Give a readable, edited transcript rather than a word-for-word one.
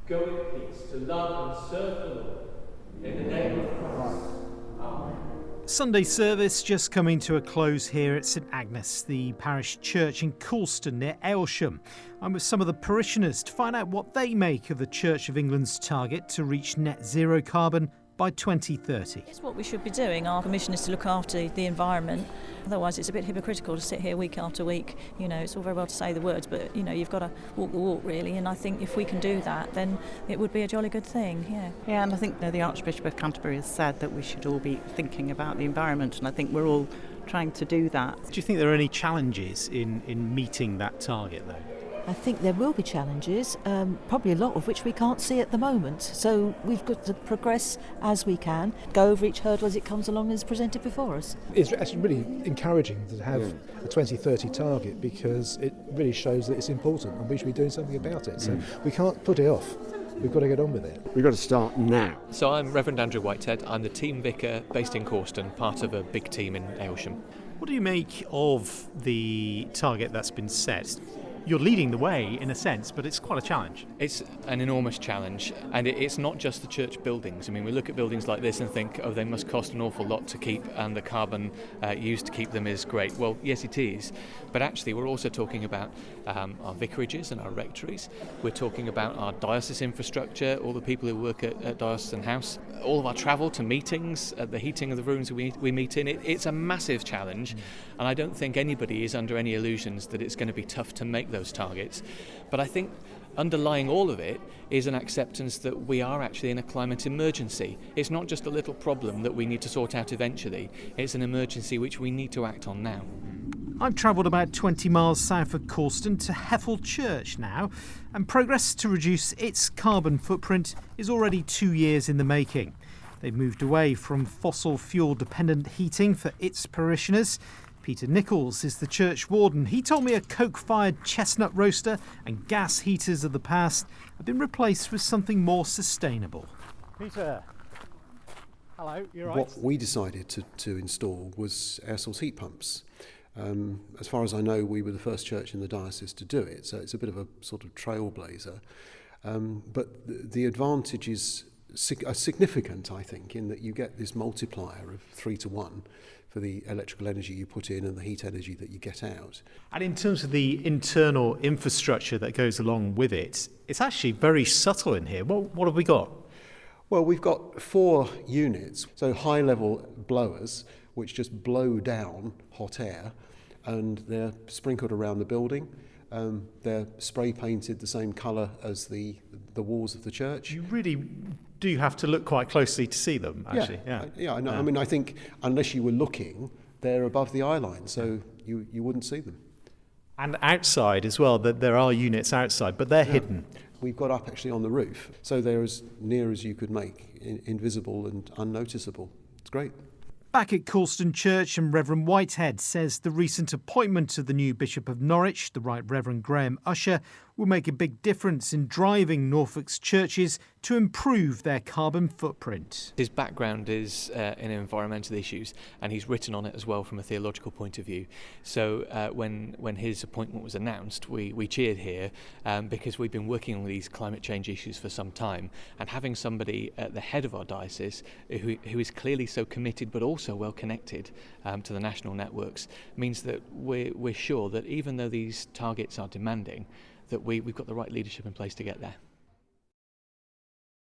Go in peace to love and serve the Lord. In the name of Christ. Amen. Sunday service just coming to a close here at St Agnes, the parish church in Cawston near Aylsham. I'm with some of the parishioners to find out what they make of the Church of England's target to reach net zero carbon by 2030. It's what we should be doing. Our commission is to look after the environment. Otherwise it's a bit hypocritical to sit here week after week. You know, it's all very well to say the words, but you've got to walk the walk really, and I think if we can do that then it would be a jolly good thing. Yeah, and I think the Archbishop of Canterbury has said that we should all be thinking about the environment, and I think we're all trying to do that. Do you think there are any challenges in meeting that target though? I think there will be challenges, probably a lot of which we can't see at the moment. So we've got to progress as we can, go over each hurdle as it comes along and is presented before us. It's actually really encouraging to have a 2030 target because it really shows that it's important and we should be doing something about it. So we can't put it off. We've got to get on with it. We've got to start now. So I'm Reverend Andrew Whitehead. I'm the team vicar based in Cawston, part of a big team in Aylsham. What do you make of the target that's been set? You're leading the way in a sense, but it's quite a challenge. It's an enormous challenge, and it's not just the church buildings. I mean, we look at buildings like this and think, oh, they must cost an awful lot to keep, and the carbon used to keep them is great. Well, yes, it is, but actually we're also talking about our vicarages and our rectories. We're talking about our diocese infrastructure, all the people who work at Diocesan House, all of our travel to meetings, the heating of the rooms we meet in. It's a massive challenge, and I don't think anybody is under any illusions that it's going to be tough to make those targets. But I think underlying all of it is an acceptance that we are actually in a climate emergency. It's not just a little problem that we need to sort out eventually. It's an emergency which we need to act on now. I've travelled about 20 miles south of Cawston to Hethel Church now, and progress to reduce its carbon footprint is already 2 years in the making. They've moved away from fossil fuel dependent heating for its parishioners. Peter Nichols is the church warden. He told me a coke-fired chestnut roaster and gas heaters of the past have been replaced with something more sustainable. Peter, hello, you're right. What we decided to install was air source heat pumps. As far as I know, we were the first church in the diocese to do it, so it's a bit of a sort of trailblazer. But the advantages are significant, I think, in that you get this multiplier of 3 to 1 for the electrical energy you put in and the heat energy that you get out. And in terms of the internal infrastructure that goes along with it, it's actually very subtle in here. What have we got? Well, we've got 4 units, so high-level blowers, which just blow down hot air, and they're sprinkled around the building. They're spray-painted the same colour as the walls of the church. You really do have to look quite closely to see them, actually. Yeah, I know. I mean, I think unless you were looking, they're above the eye line, so you wouldn't see them. And outside as well, there are units outside, but they're hidden. We've got up actually on the roof, so they're as near as you could make, invisible and unnoticeable. It's great. Back at Cawston Church, and Reverend Whitehead says the recent appointment of the new Bishop of Norwich, the Right Reverend Graham Usher, will make a big difference in driving Norfolk's churches to improve their carbon footprint. His background is in environmental issues, and he's written on it as well from a theological point of view. So when his appointment was announced, we cheered here because we've been working on these climate change issues for some time, and having somebody at the head of our diocese who is clearly so committed but also well connected to the national networks means that we're sure that even though these targets are demanding, that we've got the right leadership in place to get there.